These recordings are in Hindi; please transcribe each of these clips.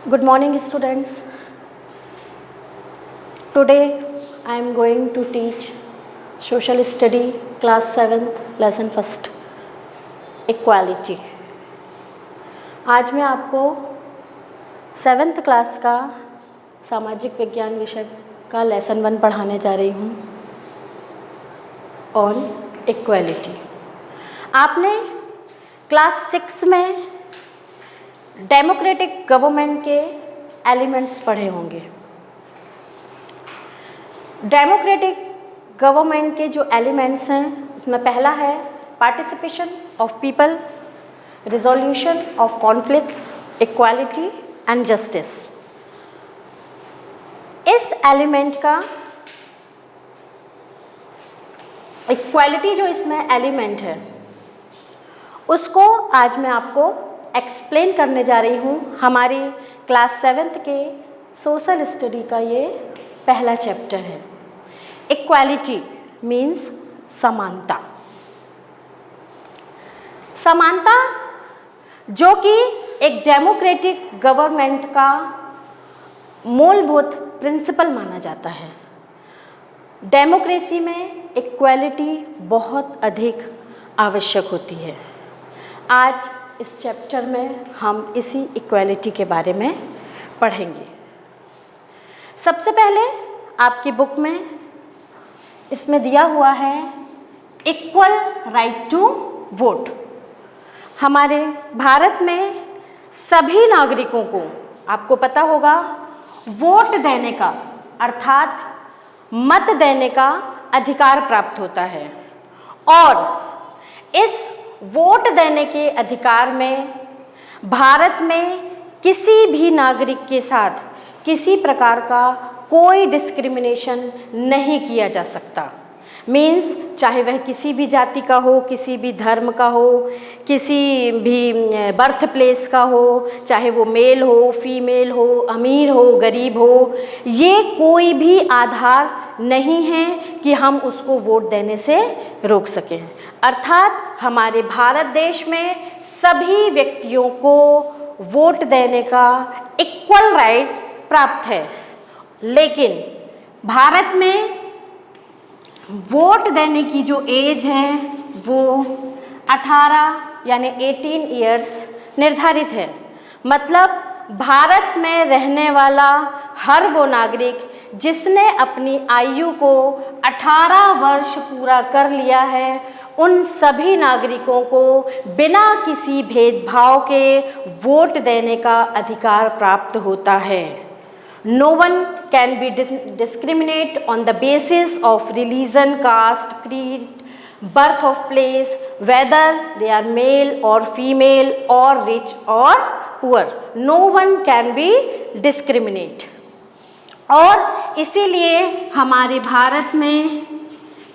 Good morning, students. Today I am going to teach Social Study Class 7th Lesson 1st Equality. आज मैं आपको 7th क्लास का सामाजिक विज्ञान विषय का लेसन 1 पढ़ाने जा रही हूँ ऑन इक्वालिटी। आपने क्लास 6 में डेमोक्रेटिक गवर्नमेंट के एलिमेंट्स पढ़े होंगे। डेमोक्रेटिक गवर्नमेंट के जो एलिमेंट्स हैं उसमें पहला है participation of people, resolution of conflicts, equality and justice. इस एलिमेंट का इक्वालिटी जो इसमें एलिमेंट है उसको आज मैं आपको एक्सप्लेन करने जा रही हूँ। हमारी क्लास 7th के सोशल स्टडी का ये पहला चैप्टर है। इक्वालिटी मीन्स समानता। समानता जो कि एक डेमोक्रेटिक गवर्नमेंट का मूलभूत प्रिंसिपल माना जाता है। डेमोक्रेसी में इक्वालिटी बहुत अधिक आवश्यक होती है। आज इस चैप्टर में हम इसी इक्वालिटी के बारे में पढ़ेंगे। सबसे पहले आपकी बुक में इसमें दिया हुआ है इक्वल राइट टू वोट। हमारे भारत में सभी नागरिकों को, आपको पता होगा, वोट देने का अर्थात मत देने का अधिकार प्राप्त होता है और इस वोट देने के अधिकार में भारत में किसी भी नागरिक के साथ किसी प्रकार का कोई डिस्क्रिमिनेशन नहीं किया जा सकता। मीन्स चाहे वह किसी भी जाति का हो, किसी भी धर्म का हो, किसी भी बर्थ प्लेस का हो, चाहे वो मेल हो, फीमेल हो, अमीर हो, गरीब हो, ये कोई भी आधार नहीं है कि हम उसको वोट देने से रोक सकें। अर्थात हमारे भारत देश में सभी व्यक्तियों को वोट देने का इक्वल राइट प्राप्त है। लेकिन भारत में वोट देने की जो एज है वो 18 यानी 18 इयर्स निर्धारित है। मतलब भारत में रहने वाला हर वो नागरिक जिसने अपनी आयु को 18 वर्ष पूरा कर लिया है, उन सभी नागरिकों को बिना किसी भेदभाव के वोट देने का अधिकार प्राप्त होता है। No one can be discriminate on the basis of religion, caste, creed, birth of place, whether they are male or female or rich or poor. No one can be discriminate. और इसीलिए हमारे भारत में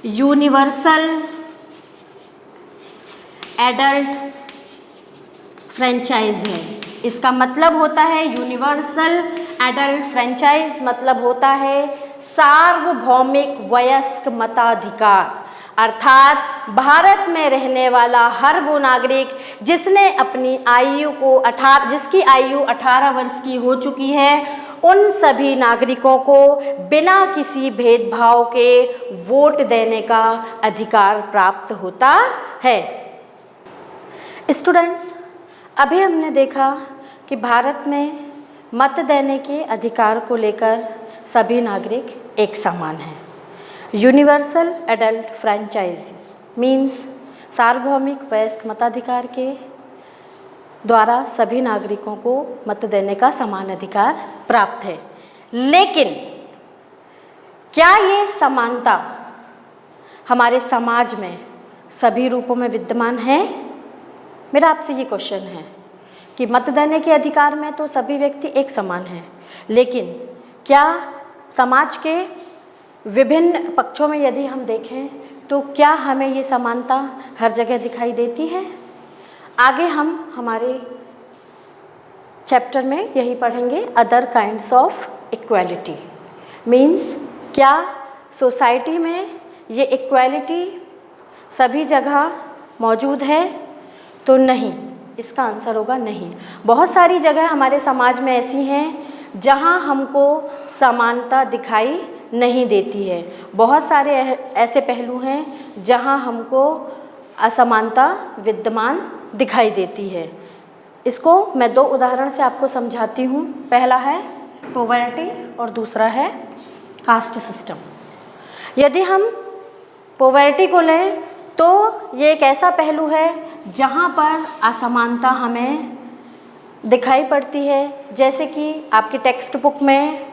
यूनिवर्सल एडल्ट फ्रेंचाइज है। इसका मतलब होता है यूनिवर्सल एडल्ट फ्रेंचाइज मतलब होता है सार्वभौमिक वयस्क मताधिकार। अर्थात भारत में रहने वाला हर वो नागरिक जिसने अपनी आयु को जिसकी आयु 18 वर्ष की हो चुकी है, उन सभी नागरिकों को बिना किसी भेदभाव के वोट देने का अधिकार प्राप्त होता है। स्टूडेंट्स, अभी हमने देखा कि भारत में मत देने के अधिकार को लेकर सभी नागरिक एक समान हैं। यूनिवर्सल एडल्ट फ्रेंचाइज मीन्स सार्वभौमिक वयस्क मताधिकार के द्वारा सभी नागरिकों को मत देने का समान अधिकार प्राप्त है। लेकिन क्या ये समानता हमारे समाज में सभी रूपों में विद्यमान है? मेरा आपसे ये क्वेश्चन है कि मत देने के अधिकार में तो सभी व्यक्ति एक समान हैं, लेकिन क्या समाज के विभिन्न पक्षों में यदि हम देखें तो क्या हमें ये समानता हर जगह दिखाई देती है? आगे हम हमारे चैप्टर में यही पढ़ेंगे, other kinds of equality. Means क्या सोसाइटी में ये इक्वालिटी सभी जगह मौजूद है? तो नहीं, इसका आंसर होगा नहीं। बहुत सारी जगह हमारे समाज में ऐसी हैं जहाँ हमको समानता दिखाई नहीं देती है। बहुत सारे ऐसे पहलू हैं जहाँ हमको असमानता विद्यमान दिखाई देती है। इसको मैं 2 उदाहरण से आपको समझाती हूँ। पहला है पॉवर्टी और दूसरा है कास्ट सिस्टम। यदि हम पॉवर्टी को लें तो ये एक ऐसा पहलू है जहाँ पर असमानता हमें दिखाई पड़ती है। जैसे कि आपकी टेक्स्ट बुक में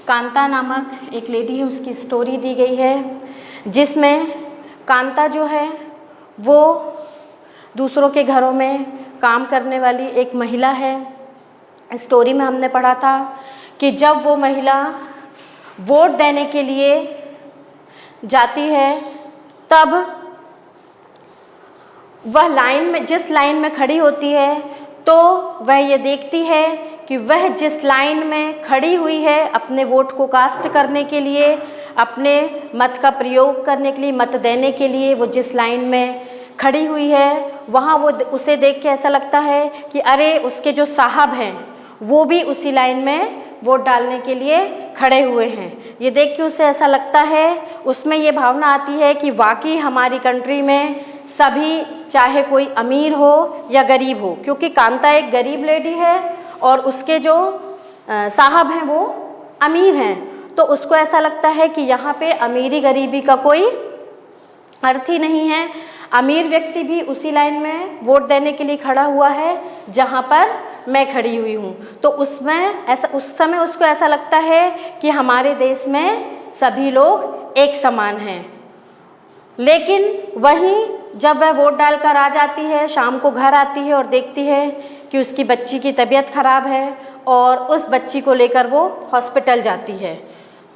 कांता नामक एक लेडी है, उसकी स्टोरी दी गई है, जिसमें कांता जो है वो दूसरों के घरों में काम करने वाली एक महिला है। स्टोरी में हमने पढ़ा था कि जब वो महिला वोट देने के लिए जाती है तब वह जिस लाइन में खड़ी होती है तो वह ये देखती है कि वह जिस लाइन में खड़ी हुई है अपने वोट को कास्ट करने के लिए, अपने मत का प्रयोग करने के लिए, मत देने के लिए, वो जिस लाइन में खड़ी हुई है वहाँ वो उसे देख के ऐसा लगता है कि अरे उसके जो साहब हैं वो भी उसी लाइन में वोट डालने के लिए खड़े हुए हैं। ये देख के उसे ऐसा लगता है, उसमें ये भावना आती है कि वाकई हमारी कंट्री में सभी, चाहे कोई अमीर हो या गरीब हो, क्योंकि कांता एक गरीब लेडी है और उसके जो साहब हैं वो अमीर हैं, तो उसको ऐसा लगता है कि यहाँ पे अमीरी गरीबी का कोई अर्थ ही नहीं है। अमीर व्यक्ति भी उसी लाइन में वोट देने के लिए खड़ा हुआ है जहाँ पर मैं खड़ी हुई हूँ। तो उस समय उसको ऐसा लगता है कि हमारे देश में सभी लोग एक समान हैं। लेकिन वहीं जब वह वोट डालकर आ जाती है, शाम को घर आती है और देखती है कि उसकी बच्ची की तबीयत खराब है और उस बच्ची को लेकर वो हॉस्पिटल जाती है,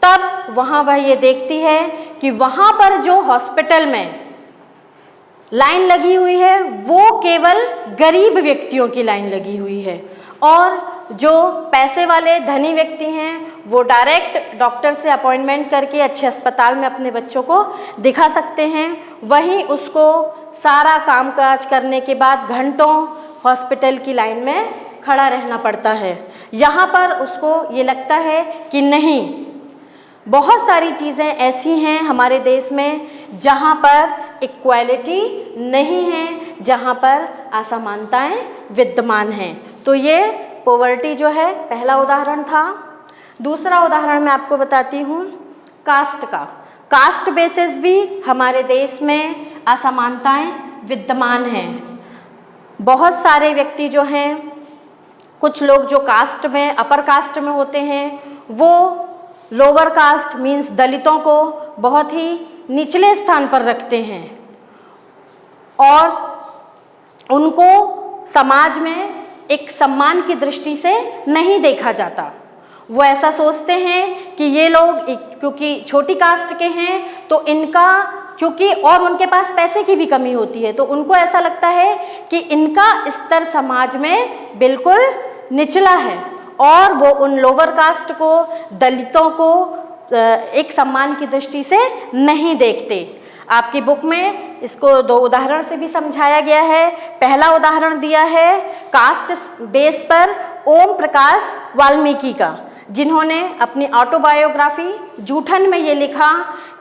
तब वहाँ वह ये देखती है कि वहाँ पर जो हॉस्पिटल में लाइन लगी हुई है वो केवल गरीब व्यक्तियों की लाइन लगी हुई है और जो पैसे वाले धनी व्यक्ति हैं वो डायरेक्ट डॉक्टर से अपॉइंटमेंट करके अच्छे अस्पताल में अपने बच्चों को दिखा सकते हैं। वहीं उसको सारा कामकाज करने के बाद घंटों हॉस्पिटल की लाइन में खड़ा रहना पड़ता है। यहाँ पर उसको ये लगता है कि नहीं, बहुत सारी चीज़ें ऐसी हैं हमारे देश में जहाँ पर इक्वालिटी नहीं है, जहाँ पर असमानताएं विद्यमान हैं। तो ये पॉवर्टी जो है पहला उदाहरण था। दूसरा उदाहरण मैं आपको बताती हूँ कास्ट का। कास्ट बेसिस भी हमारे देश में असमानताएं विद्यमान हैं। बहुत सारे व्यक्ति जो हैं, कुछ लोग जो कास्ट में, अपर कास्ट में होते हैं, वो लोअर कास्ट मीन्स दलितों को बहुत ही निचले स्थान पर रखते हैं और उनको समाज में एक सम्मान की दृष्टि से नहीं देखा जाता। वो ऐसा सोचते हैं कि ये लोग क्योंकि छोटी कास्ट के हैं तो इनका, क्योंकि और उनके पास पैसे की भी कमी होती है, तो उनको ऐसा लगता है कि इनका स्तर समाज में बिल्कुल निचला है और वो उन लोअर कास्ट को, दलितों को एक सम्मान की दृष्टि से नहीं देखते। आपकी बुक में इसको 2 उदाहरण से भी समझाया गया है। पहला उदाहरण दिया है कास्ट बेस पर ओम प्रकाश वाल्मीकि का, जिन्होंने अपनी ऑटोबायोग्राफी जूठन में ये लिखा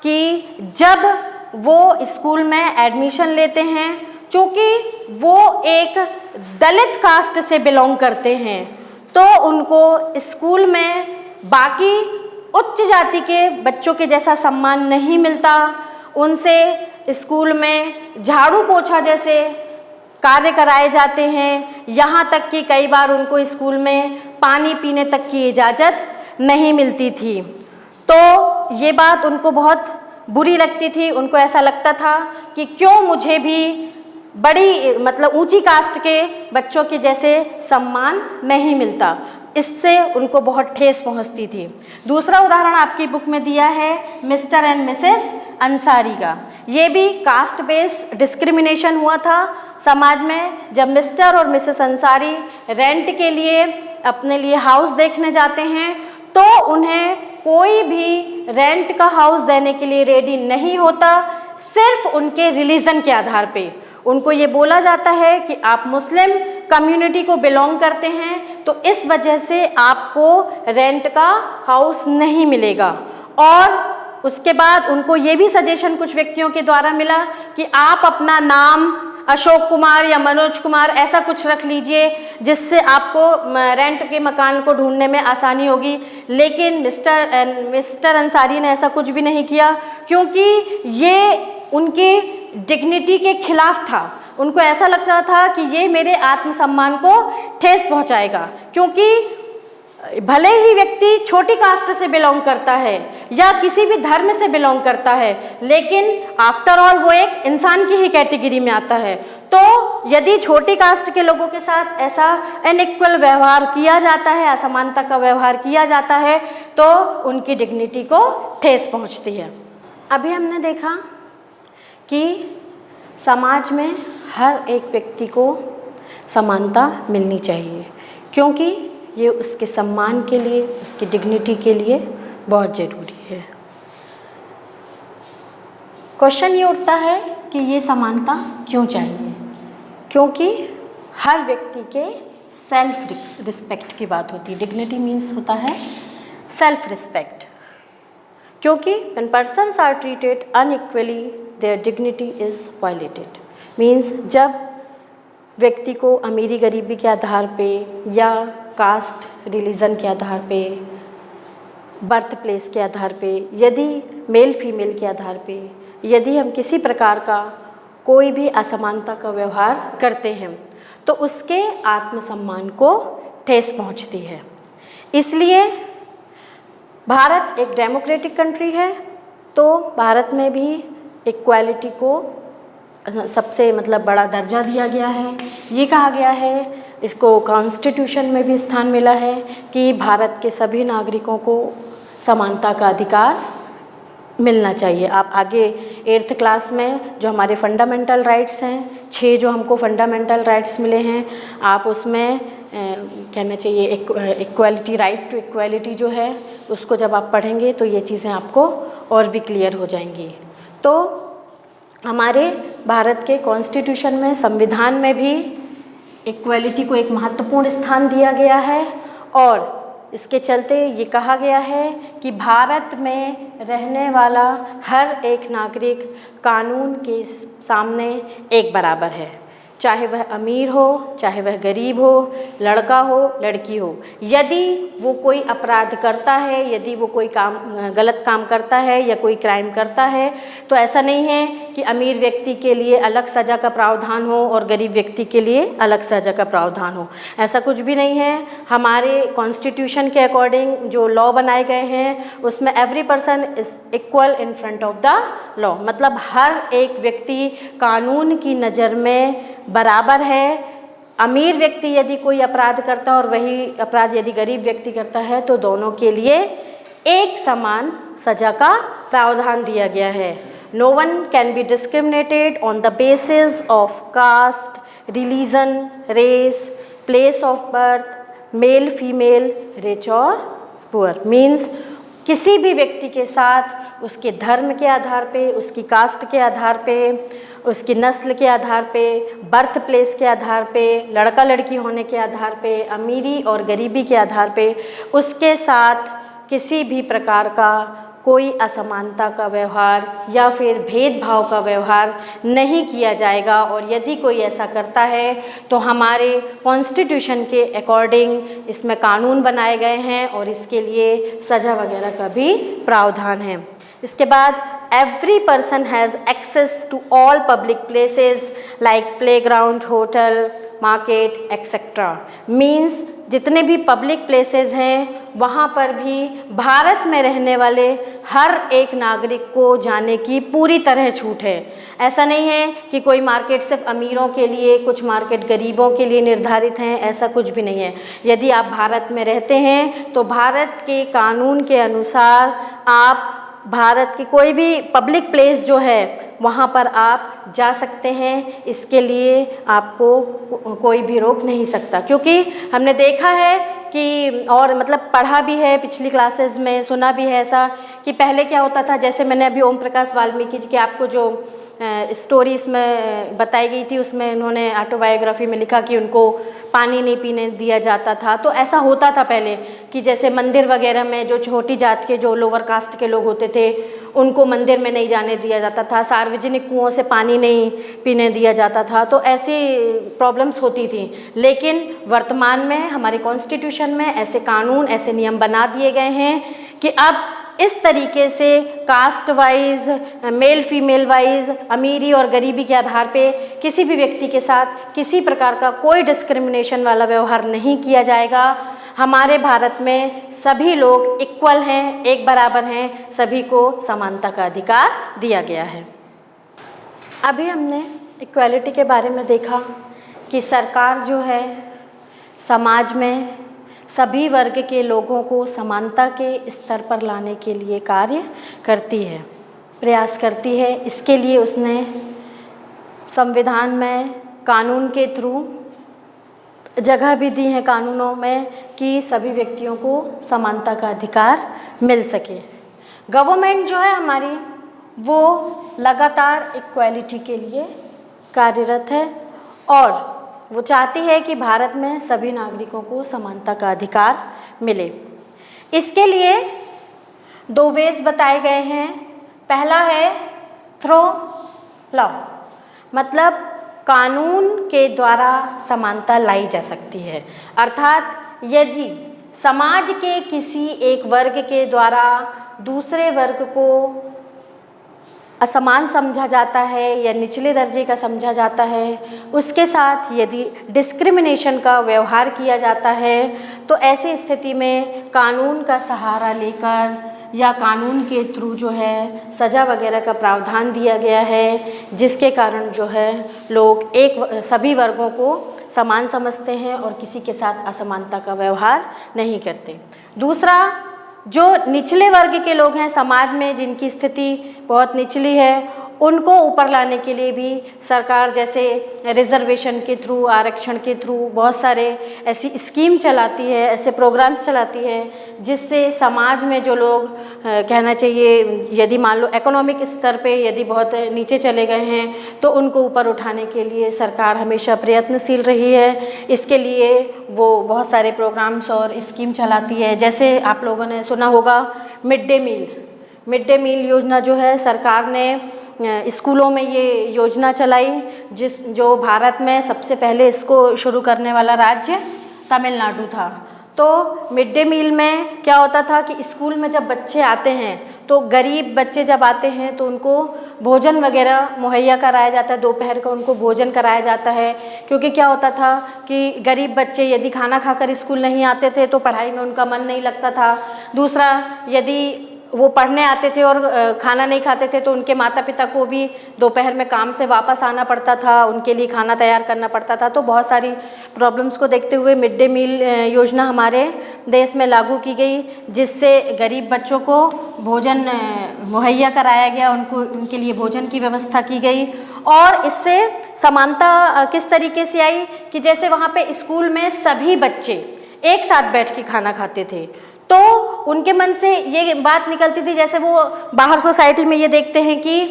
कि जब वो स्कूल में एडमिशन लेते हैं, क्योंकि वो एक दलित कास्ट से बिलोंग करते हैं, तो उनको स्कूल में बाकी उच्च जाति के बच्चों के जैसा सम्मान नहीं मिलता। उनसे स्कूल में झाड़ू पोछा जैसे कार्य कराए जाते हैं, यहाँ तक कि कई बार उनको स्कूल में पानी पीने तक की इजाज़त नहीं मिलती थी। तो ये बात उनको बहुत बुरी लगती थी। उनको ऐसा लगता था कि क्यों मुझे भी बड़ी ऊंची कास्ट के बच्चों के जैसे सम्मान नहीं मिलता। इससे उनको बहुत ठेस पहुंचती थी। दूसरा उदाहरण आपकी बुक में दिया है मिस्टर एंड मिसेस अंसारी का। ये भी कास्ट बेस डिस्क्रिमिनेशन हुआ था समाज में। जब मिस्टर और मिसेस अंसारी रेंट के लिए अपने लिए हाउस देखने जाते हैं तो उन्हें कोई भी रेंट का हाउस देने के लिए रेडी नहीं होता, सिर्फ उनके रिलीजन के आधार पे। उनको ये बोला जाता है कि आप मुस्लिम कम्युनिटी को बिलोंग करते हैं तो इस वजह से आपको रेंट का हाउस नहीं मिलेगा। और उसके बाद उनको ये भी सजेशन कुछ व्यक्तियों के द्वारा मिला कि आप अपना नाम अशोक कुमार या मनोज कुमार ऐसा कुछ रख लीजिए जिससे आपको रेंट के मकान को ढूंढने में आसानी होगी। लेकिन मिस्टर अंसारी ने ऐसा कुछ भी नहीं किया, क्योंकि ये उनकी डिग्निटी के खिलाफ था। उनको ऐसा लगता था कि ये मेरे आत्मसम्मान को ठेस पहुंचाएगा, क्योंकि भले ही व्यक्ति छोटी कास्ट से बिलोंग करता है या किसी भी धर्म से बिलोंग करता है, लेकिन आफ्टर ऑल वो एक इंसान की ही कैटेगरी में आता है। तो यदि छोटी कास्ट के लोगों के साथ ऐसा अनइक्वल व्यवहार किया जाता है, असमानता का व्यवहार किया जाता है, तो उनकी डिग्निटी को ठेस पहुंचती है। अभी हमने देखा कि समाज में हर एक व्यक्ति को समानता मिलनी चाहिए, क्योंकि ये उसके सम्मान के लिए, उसकी डिग्निटी के लिए बहुत ज़रूरी है। क्वेश्चन ये उठता है कि ये समानता क्यों चाहिए? क्योंकि हर व्यक्ति के सेल्फ रिस्पेक्ट की बात होती है। डिग्निटी मीन्स होता है सेल्फ रिस्पेक्ट, क्योंकि when persons are treated unequally their dignity is violated। Means जब व्यक्ति को अमीरी गरीबी के आधार पे या कास्ट रिलीजन के आधार पे, बर्थ प्लेस के आधार पे, यदि मेल फीमेल के आधार पे, यदि हम किसी प्रकार का कोई भी असमानता का व्यवहार करते हैं तो उसके आत्मसम्मान को ठेस पहुंचती है। इसलिए भारत एक डेमोक्रेटिक कंट्री है, तो भारत में भी इक्वालिटी को सबसे बड़ा दर्जा दिया गया है। ये कहा गया है, इसको कॉन्स्टिट्यूशन में भी स्थान मिला है कि भारत के सभी नागरिकों को समानता का अधिकार मिलना चाहिए। आप आगे 8th क्लास में जो हमारे फंडामेंटल राइट्स हैं, 6 जो हमको फंडामेंटल राइट्स मिले हैं, आप उसमें कहना चाहिए इक्वालिटी, राइट टू इक्वालिटी जो है उसको जब आप पढ़ेंगे तो ये चीज़ें आपको और भी क्लियर हो जाएंगी। तो हमारे भारत के कॉन्स्टिट्यूशन में, संविधान में भी इक्वालिटी को एक महत्वपूर्ण स्थान दिया गया है और इसके चलते ये कहा गया है कि भारत में रहने वाला हर एक नागरिक कानून के सामने एक बराबर है, चाहे वह अमीर हो, चाहे वह गरीब हो, लड़का हो, लड़की हो। यदि वो कोई अपराध करता है, यदि वो कोई गलत काम करता है या कोई क्राइम करता है, तो ऐसा नहीं है कि अमीर व्यक्ति के लिए अलग सज़ा का प्रावधान हो और गरीब व्यक्ति के लिए अलग सज़ा का प्रावधान हो। ऐसा कुछ भी नहीं है। हमारे कॉन्स्टिट्यूशन के अकॉर्डिंग जो लॉ बनाए गए हैं उसमें every person is equal in front of the law, मतलब हर एक व्यक्ति कानून की नज़र में बराबर है। अमीर व्यक्ति यदि कोई अपराध करता है और वही अपराध यदि गरीब व्यक्ति करता है तो दोनों के लिए एक समान सज़ा का प्रावधान दिया गया है। No one can be discriminated on the basis of caste, religion, race, place of birth, male female, rich और पुअर। मीन्स किसी भी व्यक्ति के साथ उसके धर्म के आधार पे, उसकी कास्ट के आधार पे, उसकी नस्ल के आधार पे, बर्थ प्लेस के आधार पे, लड़का लड़की होने के आधार पे, अमीरी और गरीबी के आधार पे उसके साथ किसी भी प्रकार का कोई असमानता का व्यवहार या फिर भेदभाव का व्यवहार नहीं किया जाएगा। और यदि कोई ऐसा करता है तो हमारे कॉन्स्टिट्यूशन के अकॉर्डिंग इसमें कानून बनाए गए हैं और इसके लिए सज़ा वगैरह का भी प्रावधान है। इसके बाद every person has access to all public places like playground, hotel, market, etc. Means जितने भी पब्लिक प्लेसेस हैं वहाँ पर भी भारत में रहने वाले हर एक नागरिक को जाने की पूरी तरह छूट है। ऐसा नहीं है कि कोई मार्केट सिर्फ अमीरों के लिए, कुछ मार्केट गरीबों के लिए निर्धारित हैं, ऐसा कुछ भी नहीं है। यदि आप भारत में रहते हैं तो भारत के कानून के अनुसार आप भारत की कोई भी पब्लिक प्लेस जो है वहाँ पर आप जा सकते हैं। इसके लिए आपको कोई भी रोक नहीं सकता, क्योंकि हमने देखा है कि और पढ़ा भी है, पिछली क्लासेस में सुना भी है ऐसा कि पहले क्या होता था, जैसे मैंने अभी ओम प्रकाश वाल्मीकि जी के आपको जो स्टोरी इसमें बताई गई थी, उसमें उन्होंने ऑटोबायोग्राफी में लिखा कि उनको पानी नहीं पीने दिया जाता था। तो ऐसा होता था पहले कि जैसे मंदिर वगैरह में जो छोटी जात के, जो लोअर कास्ट के लोग होते थे, उनको मंदिर में नहीं जाने दिया जाता था, सार्वजनिक कुओं से पानी नहीं पीने दिया जाता था। तो ऐसी प्रॉब्लम्स होती थी। लेकिन वर्तमान में हमारे कॉन्स्टिट्यूशन में ऐसे कानून, ऐसे नियम बना दिए गए हैं कि अब इस तरीके से caste wise, male female wise, अमीरी और गरीबी के आधार पे किसी भी व्यक्ति के साथ किसी प्रकार का कोई डिस्क्रिमिनेशन वाला व्यवहार नहीं किया जाएगा। हमारे भारत में सभी लोग इक्वल हैं, एक बराबर हैं, सभी को समानता का अधिकार दिया गया है। अभी हमने इक्वालिटी के बारे में देखा कि सरकार जो है समाज में सभी वर्ग के लोगों को समानता के स्तर पर लाने के लिए कार्य करती है, प्रयास करती है। इसके लिए उसने संविधान में कानून के थ्रू जगह भी दी है कानूनों में कि सभी व्यक्तियों को समानता का अधिकार मिल सके। गवर्नमेंट जो है हमारी वो लगातार इक्वालिटी के लिए कार्यरत है और वो चाहती है कि भारत में सभी नागरिकों को समानता का अधिकार मिले। इसके लिए 2 वेज बताए गए हैं। पहला है थ्रू लॉ, मतलब कानून के द्वारा समानता लाई जा सकती है। अर्थात यदि समाज के किसी एक वर्ग के द्वारा दूसरे वर्ग को असमान समझा जाता है या निचले दर्जे का समझा जाता है, उसके साथ यदि डिस्क्रिमिनेशन का व्यवहार किया जाता है, तो ऐसी स्थिति में कानून का सहारा लेकर या कानून के थ्रू जो है सज़ा वगैरह का प्रावधान दिया गया है, जिसके कारण जो है लोग सभी वर्गों को समान समझते हैं और किसी के साथ असमानता का व्यवहार नहीं करते। दूसरा, जो निचले वर्ग के लोग हैं समाज में, जिनकी स्थिति बहुत निचली है, उनको ऊपर लाने के लिए भी सरकार जैसे रिजर्वेशन के थ्रू, आरक्षण के थ्रू बहुत सारे ऐसी स्कीम चलाती है, ऐसे प्रोग्राम्स चलाती है, जिससे समाज में जो लोग कहना चाहिए यदि मान लो इकोनॉमिक स्तर पे यदि बहुत नीचे चले गए हैं, तो उनको ऊपर उठाने के लिए सरकार हमेशा प्रयत्नशील रही है। इसके लिए वो बहुत सारे प्रोग्राम्स और स्कीम चलाती है। जैसे आप लोगों ने सुना होगा मिड डे मील योजना जो है, सरकार ने स्कूलों में ये योजना चलाई, जो भारत में सबसे पहले इसको शुरू करने वाला राज्य तमिलनाडु था। तो मिड डे मील में क्या होता था कि स्कूल में जब बच्चे आते हैं, तो गरीब बच्चे जब आते हैं तो उनको भोजन वगैरह मुहैया कराया जाता है, दोपहर का उनको भोजन कराया जाता है। क्योंकि क्या होता था कि गरीब बच्चे यदि खाना खाकर स्कूल नहीं आते थे तो पढ़ाई में उनका मन नहीं लगता था। दूसरा, यदि वो पढ़ने आते थे और खाना नहीं खाते थे तो उनके माता पिता को भी दोपहर में काम से वापस आना पड़ता था, उनके लिए खाना तैयार करना पड़ता था। तो बहुत सारी प्रॉब्लम्स को देखते हुए मिड डे मील योजना हमारे देश में लागू की गई, जिससे गरीब बच्चों को भोजन मुहैया कराया गया, उनके लिए भोजन की व्यवस्था की गई। और इससे समानता किस तरीके से आई कि जैसे वहाँ पे स्कूल में सभी बच्चे एक साथ बैठ के खाना खाते थे, तो उनके मन से ये बात निकलती थी, जैसे वो बाहर सोसाइटी में ये देखते हैं कि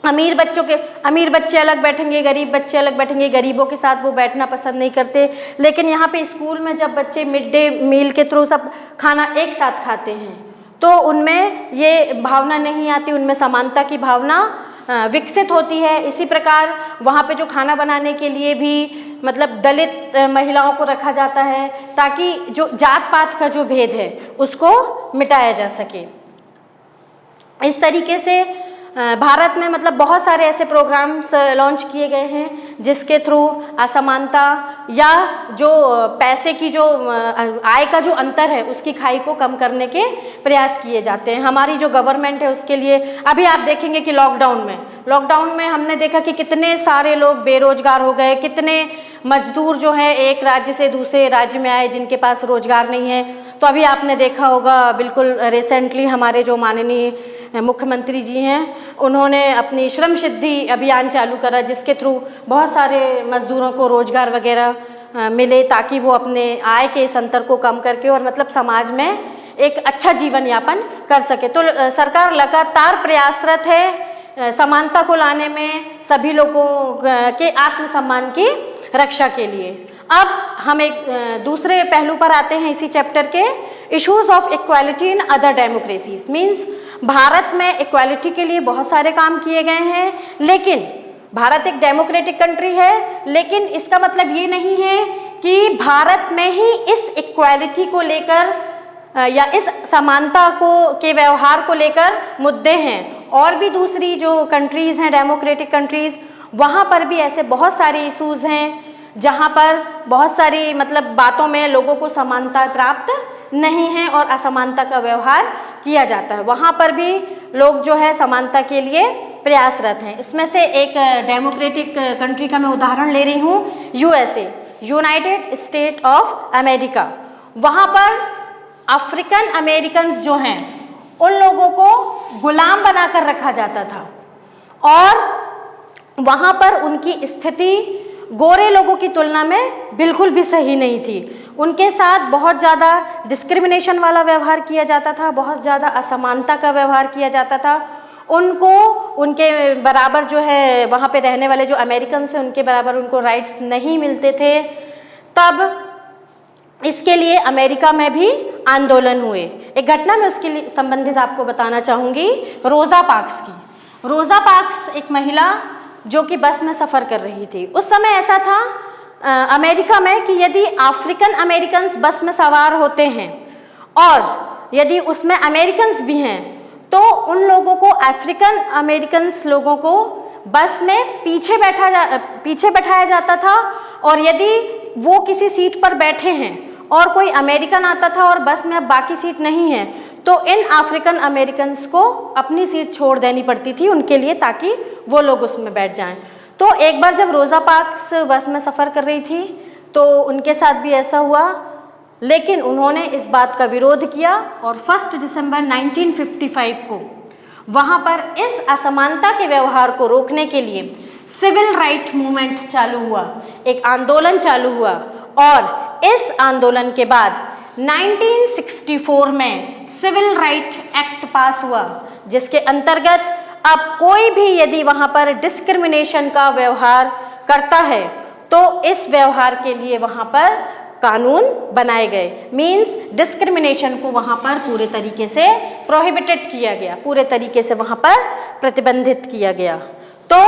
अमीर बच्चे अलग बैठेंगे, गरीब बच्चे अलग बैठेंगे, गरीबों के साथ वो बैठना पसंद नहीं करते। लेकिन यहाँ पे स्कूल में जब बच्चे मिड डे मील के थ्रू सब खाना एक साथ खाते हैं, तो उनमें ये भावना नहीं आती, उनमें समानता की भावना विकसित होती है। इसी प्रकार वहाँ पे जो खाना बनाने के लिए भी मतलब दलित महिलाओं को रखा जाता है, ताकि जो जात पात का जो भेद है उसको मिटाया जा सके। इस तरीके से भारत में मतलब बहुत सारे ऐसे प्रोग्राम्स लॉन्च किए गए हैं, जिसके थ्रू असमानता या जो पैसे की जो आय का जो अंतर है उसकी खाई को कम करने के प्रयास किए जाते हैं। हमारी जो गवर्नमेंट है उसके लिए अभी आप देखेंगे कि लॉकडाउन में हमने देखा कि कितने सारे लोग बेरोजगार हो गए, कितने मजदूर जो हैं एक राज्य से दूसरे राज्य में आए जिनके पास रोजगार नहीं है। तो अभी आपने देखा होगा, बिल्कुल रिसेंटली हमारे जो माननीय मुख्यमंत्री जी हैं, उन्होंने अपनी श्रम सिद्धि अभियान चालू करा, जिसके थ्रू बहुत सारे मजदूरों को रोजगार वगैरह मिले, ताकि वो अपने आय के इस अंतर को कम करके और मतलब समाज में एक अच्छा जीवन यापन कर सके। तो सरकार लगातार प्रयासरत है समानता को लाने में, सभी लोगों के आत्मसम्मान की रक्षा के लिए। अब हम एक दूसरे पहलू पर आते हैं इसी चैप्टर के, issues of equality in other democracies. Means Bharat में इक्वालिटी के लिए बहुत सारे काम किए गए हैं, लेकिन भारत एक डेमोक्रेटिक कंट्री है, लेकिन इसका मतलब ये नहीं है कि भारत में ही इस इक्वालिटी को लेकर या इस समानता को के व्यवहार को लेकर मुद्दे हैं। और भी दूसरी जो कंट्रीज़ हैं डेमोक्रेटिक कंट्रीज़, वहाँ पर भी ऐसे बहुत सारे इशूज़ हैं जहाँ पर बहुत सारी बातों में लोगों को समानता प्राप्त नहीं है और असमानता का व्यवहार किया जाता है। वहाँ पर भी लोग जो है समानता के लिए प्रयासरत हैं। इसमें से एक डेमोक्रेटिक कंट्री का मैं उदाहरण ले रही हूँ, USA, United state of America. वहाँ पर अफ्रीकन अमेरिकन्स जो हैं उन लोगों को गुलाम बनाकर रखा जाता था और वहाँ पर उनकी स्थिति गोरे लोगों की तुलना में बिल्कुल भी सही नहीं थी। उनके साथ बहुत ज़्यादा डिस्क्रिमिनेशन वाला व्यवहार किया जाता था, बहुत ज़्यादा असमानता का व्यवहार किया जाता था। उनको उनके बराबर जो है वहाँ पे रहने वाले जो अमेरिकन हैं उनके बराबर उनको राइट्स नहीं मिलते थे। तब इसके लिए अमेरिका में भी आंदोलन हुए। एक घटना मैं उसके लिए संबंधित आपको बताना चाहूँगी, रोज़ा पार्क्स की। रोज़ा पार्क्स एक महिला जो कि बस में सफ़र कर रही थी। उस समय ऐसा था अमेरिका में कि यदि अफ्रीकन अमेरिकन्स बस में सवार होते हैं और यदि उसमें अमेरिकन्स भी हैं तो उन लोगों को, अफ्रीकन अमेरिकन्स लोगों को बस में पीछे बैठाया जाता था। और यदि वो किसी सीट पर बैठे हैं और कोई अमेरिकन आता था और बस में अब बाकी सीट नहीं है तो इन अफ्रीकन अमेरिकन्स को अपनी सीट छोड़ देनी पड़ती थी उनके लिए, ताकि वो लोग उसमें बैठ जाएं। तो एक बार जब रोज़ा पार्क्स बस में सफ़र कर रही थी तो उनके साथ भी ऐसा हुआ, लेकिन उन्होंने इस बात का विरोध किया और 1 दिसंबर 1955 को वहाँ पर इस असमानता के व्यवहार को रोकने के लिए सिविल राइट मूवमेंट चालू हुआ, एक आंदोलन चालू हुआ। और इस आंदोलन के बाद 1964 में सिविल राइट एक्ट पास हुआ, जिसके अंतर्गत अब कोई भी यदि वहाँ पर डिस्क्रिमिनेशन का व्यवहार करता है तो इस व्यवहार के लिए वहाँ पर कानून बनाए गए। मीन्स डिस्क्रिमिनेशन को वहाँ पर पूरे तरीके से प्रोहिबिटेड किया गया, पूरे तरीके से वहाँ पर प्रतिबंधित किया गया। तो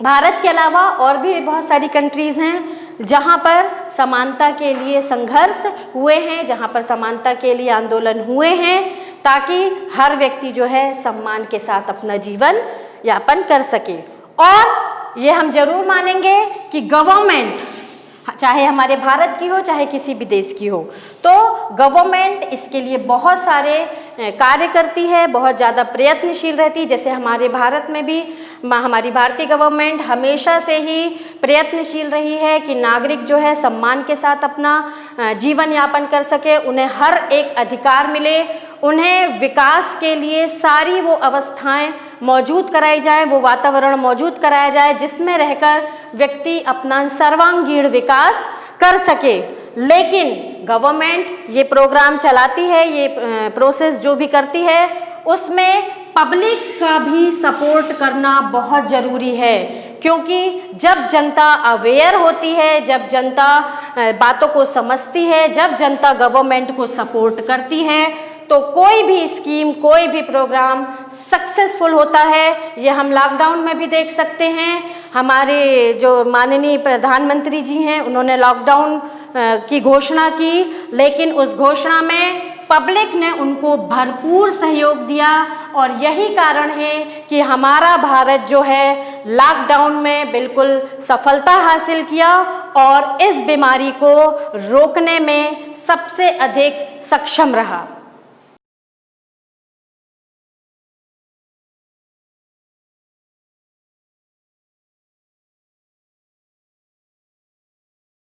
भारत के अलावा और भी बहुत सारी कंट्रीज़ हैं जहाँ पर समानता के लिए संघर्ष हुए हैं, जहाँ पर समानता के लिए आंदोलन हुए हैं, ताकि हर व्यक्ति जो है सम्मान के साथ अपना जीवन यापन कर सके। और ये हम जरूर मानेंगे कि गवर्नमेंट, चाहे हमारे भारत की हो चाहे किसी भी देश की हो, तो गवर्नमेंट इसके लिए बहुत सारे कार्य करती है, बहुत ज़्यादा प्रयत्नशील रहती है। जैसे हमारे भारत में भी हमारी भारतीय गवर्नमेंट हमेशा से ही प्रयत्नशील रही है कि नागरिक जो है सम्मान के साथ अपना जीवन यापन कर सके, उन्हें हर एक अधिकार मिले, उन्हें विकास के लिए सारी वो अवस्थाएं मौजूद कराई जाए, वो वातावरण मौजूद कराया जाए जिसमें रहकर व्यक्ति अपना सर्वांगीण विकास कर सके। लेकिन गवर्नमेंट ये प्रोग्राम चलाती है, ये प्रोसेस जो भी करती है, उसमें पब्लिक का भी सपोर्ट करना बहुत ज़रूरी है। क्योंकि जब जनता अवेयर होती है, जब जनता बातों को समझती है, जब जनता गवर्नमेंट को सपोर्ट करती है, तो कोई भी स्कीम, कोई भी प्रोग्राम सक्सेसफुल होता है। ये हम लॉकडाउन में भी देख सकते हैं। हमारे जो माननीय प्रधानमंत्री जी हैं, उन्होंने लॉकडाउन की घोषणा की, लेकिन उस घोषणा में पब्लिक ने उनको भरपूर सहयोग दिया। और यही कारण है कि हमारा भारत जो है लॉकडाउन में बिल्कुल सफलता हासिल किया और इस बीमारी को रोकने में सबसे अधिक सक्षम रहा।